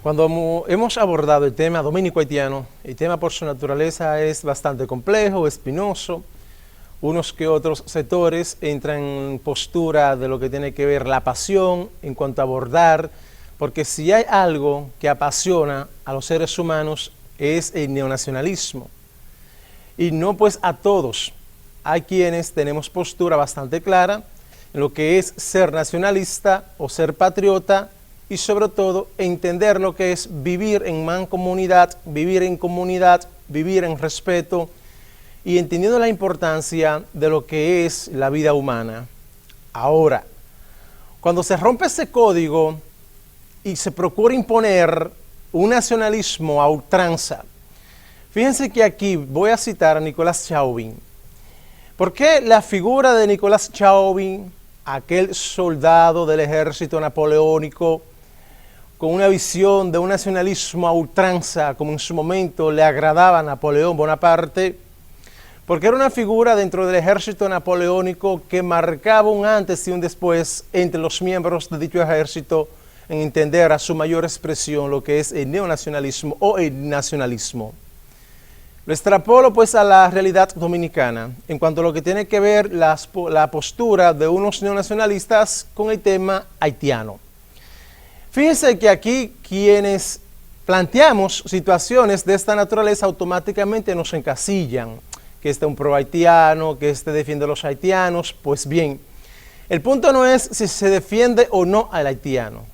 Cuando hemos abordado el tema dominico-haitiano, el tema por su naturaleza es bastante complejo, espinoso. Unos que otros sectores entran en postura de lo que tiene que ver la pasión en cuanto a abordar, porque si hay algo que apasiona a los seres humanos es el neonacionalismo. Y no pues a todos. Hay quienes tenemos postura bastante clara en lo que es ser nacionalista o ser patriota, y sobre todo entender lo que es vivir en mancomunidad, vivir en comunidad, vivir en respeto y entendiendo la importancia de lo que es la vida humana. Ahora, cuando se rompe ese código y se procura imponer un nacionalismo a ultranza, fíjense que aquí voy a citar a Nicolás Chauvin. ¿Por qué la figura de Nicolás Chauvin, aquel soldado del ejército napoleónico, con una visión de un nacionalismo a ultranza, como en su momento le agradaba a Napoleón Bonaparte, porque era una figura dentro del ejército napoleónico que marcaba un antes y un después entre los miembros de dicho ejército en entender a su mayor expresión lo que es el neonacionalismo o el nacionalismo. Lo extrapolo pues a la realidad dominicana, en cuanto a lo que tiene que ver la postura de unos neonacionalistas con el tema haitiano. Fíjense que aquí quienes planteamos situaciones de esta naturaleza automáticamente nos encasillan, que este es un pro haitiano, que este defiende a los haitianos. Pues bien, el punto no es si se defiende o no al haitiano,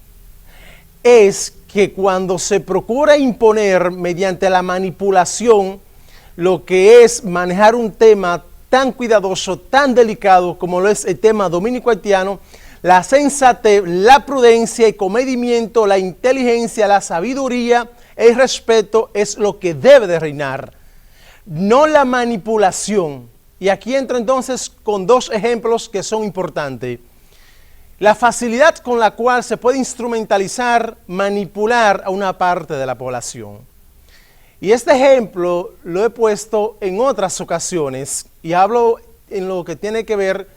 es que cuando se procura imponer mediante la manipulación lo que es manejar un tema tan cuidadoso, tan delicado como lo es el tema dominico-haitiano, la sensatez, la prudencia, el comedimiento, la inteligencia, la sabiduría, el respeto es lo que debe de reinar, no la manipulación. Y aquí entro entonces con dos ejemplos que son importantes. La facilidad con la cual se puede instrumentalizar, manipular a una parte de la población. Y este ejemplo lo he puesto en otras ocasiones y hablo en lo que tiene que ver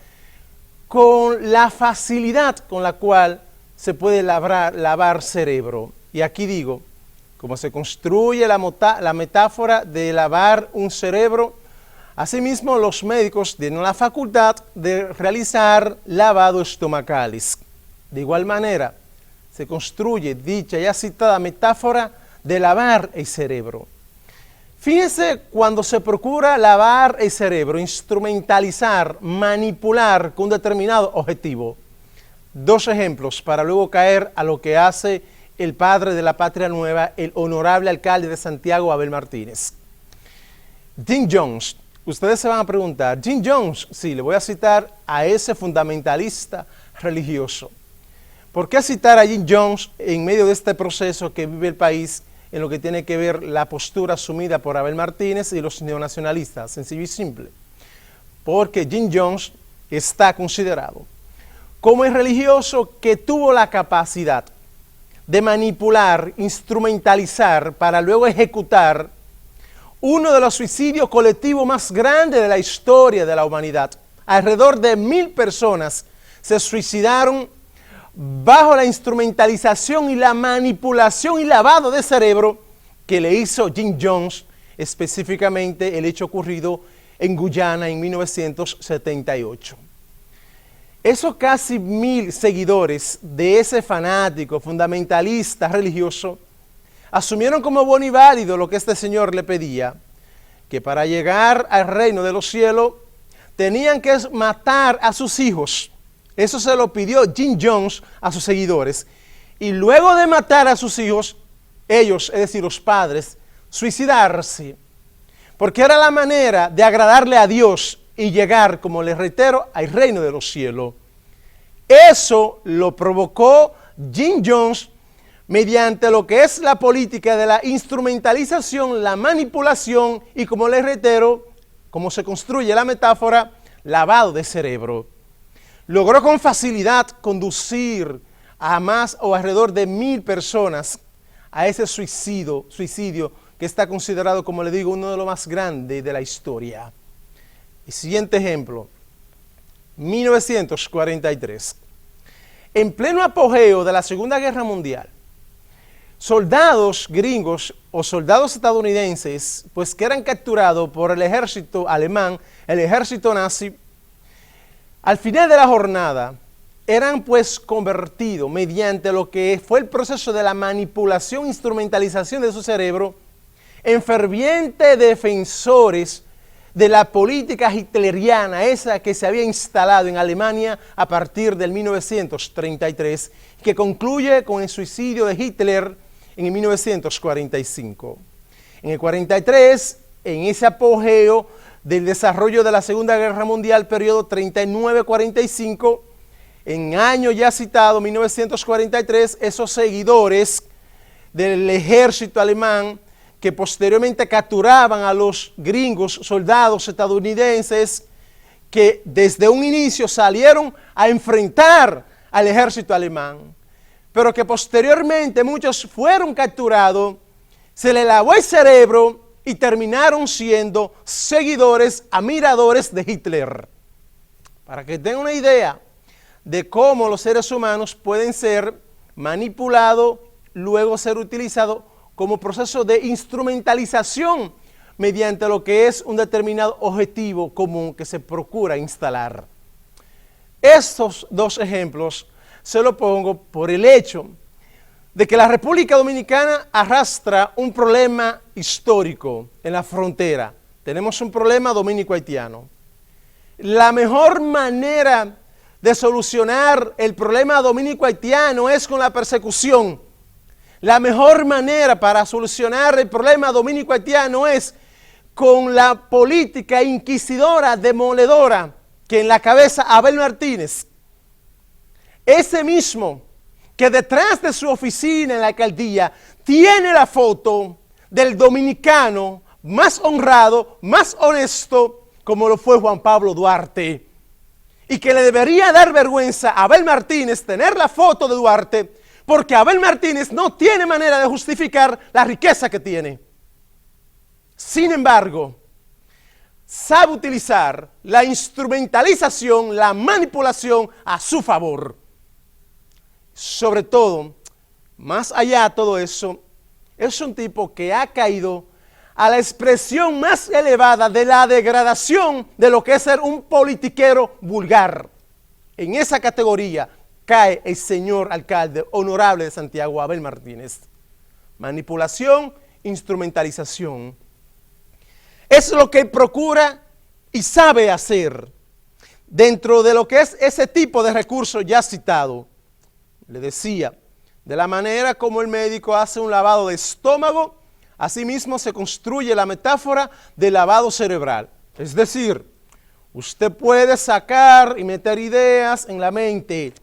con la facilidad con la cual se puede lavar cerebro. Y aquí digo, como se construye la metáfora de lavar un cerebro, asimismo los médicos tienen la facultad de realizar lavado estomacales. De igual manera, se construye dicha ya citada metáfora de lavar el cerebro. Fíjense cuando se procura lavar el cerebro, instrumentalizar, manipular con un determinado objetivo. Dos ejemplos para luego caer a lo que hace el padre de la patria nueva, el honorable alcalde de Santiago, Abel Martínez. Jim Jones, ustedes se van a preguntar, Jim Jones, sí, le voy a citar a ese fundamentalista religioso. ¿Por qué citar a Jim Jones en medio de este proceso que vive el país en lo que tiene que ver la postura asumida por Abel Martínez y los neonacionalistas? Sencillo y simple. Porque Jim Jones está considerado como el religioso que tuvo la capacidad de manipular, instrumentalizar para luego ejecutar uno de los suicidios colectivos más grandes de la historia de la humanidad. Alrededor de 1000 personas se suicidaron bajo la instrumentalización y la manipulación y lavado de cerebro que le hizo Jim Jones, específicamente el hecho ocurrido en Guyana en 1978. Esos casi 1000 seguidores de ese fanático, fundamentalista religioso, asumieron como bueno y válido lo que este señor le pedía, que para llegar al reino de los cielos tenían que matar a sus hijos. Eso se lo pidió Jim Jones a sus seguidores. Y luego de matar a sus hijos, ellos, es decir, los padres, suicidarse. Porque era la manera de agradarle a Dios y llegar, como les reitero, al reino de los cielos. Eso lo provocó Jim Jones mediante lo que es la política de la instrumentalización, la manipulación y, como les reitero, como se construye la metáfora, lavado de cerebro. Logró con facilidad conducir a más o alrededor de 1000 personas a ese suicidio que está considerado, como le digo, uno de los más grandes de la historia. El siguiente ejemplo, 1943. En pleno apogeo de la Segunda Guerra Mundial, soldados gringos o soldados estadounidenses, pues que eran capturados por el ejército alemán, el ejército nazi, al final de la jornada, eran pues convertidos mediante lo que fue el proceso de la manipulación, instrumentalización de su cerebro, en fervientes defensores de la política hitleriana, esa que se había instalado en Alemania a partir del 1933, que concluye con el suicidio de Hitler en el 1945. En el 43, en ese apogeo del desarrollo de la Segunda Guerra Mundial, periodo 39-45, en año ya citado, 1943, esos seguidores del ejército alemán que posteriormente capturaban a los gringos, soldados estadounidenses, que desde un inicio salieron a enfrentar al ejército alemán, pero que posteriormente muchos fueron capturados, se les lavó el cerebro y terminaron siendo seguidores, admiradores de Hitler. Para que tengan una idea de cómo los seres humanos pueden ser manipulados, luego ser utilizados como proceso de instrumentalización mediante lo que es un determinado objetivo común que se procura instalar. Estos dos ejemplos se los pongo por el hecho de que la República Dominicana arrastra un problema histórico en la frontera. Tenemos un problema dominico-haitiano. La mejor manera de solucionar el problema dominico-haitiano es con la persecución. La mejor manera para solucionar el problema dominico-haitiano es con la política inquisidora, demoledora, que en la cabeza Abel Martínez, ese mismo que detrás de su oficina en la alcaldía tiene la foto del dominicano más honrado, más honesto, como lo fue Juan Pablo Duarte, y que le debería dar vergüenza a Abel Martínez tener la foto de Duarte, porque Abel Martínez no tiene manera de justificar la riqueza que tiene. Sin embargo, sabe utilizar la instrumentalización, la manipulación a su favor. Sobre todo, más allá de todo eso, es un tipo que ha caído a la expresión más elevada de la degradación de lo que es ser un politiquero vulgar. En esa categoría cae el señor alcalde honorable de Santiago, Abel Martínez. Manipulación, instrumentalización. Es lo que procura y sabe hacer dentro de lo que es ese tipo de recursos ya citado. Le decía, de la manera como el médico hace un lavado de estómago, asimismo se construye la metáfora del lavado cerebral. Es decir, usted puede sacar y meter ideas en la mente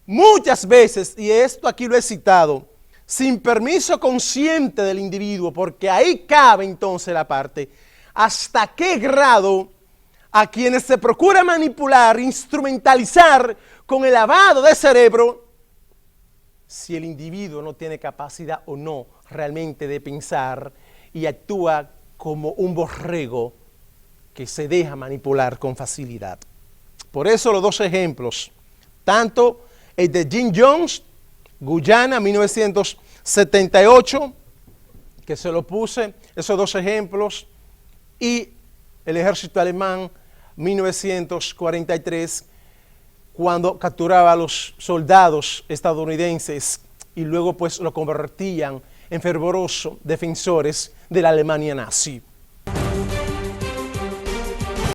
muchas veces, y esto aquí lo he citado, sin permiso consciente del individuo, porque ahí cabe entonces la parte, hasta qué grado a quienes se procura manipular, instrumentalizar con el lavado de cerebro, si el individuo no tiene capacidad o no realmente de pensar y actúa como un borrego que se deja manipular con facilidad. Por eso los dos ejemplos, tanto el de Jim Jones, Guyana, 1978, que se lo puse, esos dos ejemplos, y el ejército alemán, 1943, cuando capturaba a los soldados estadounidenses y luego pues lo convertían en fervorosos defensores de la Alemania nazi.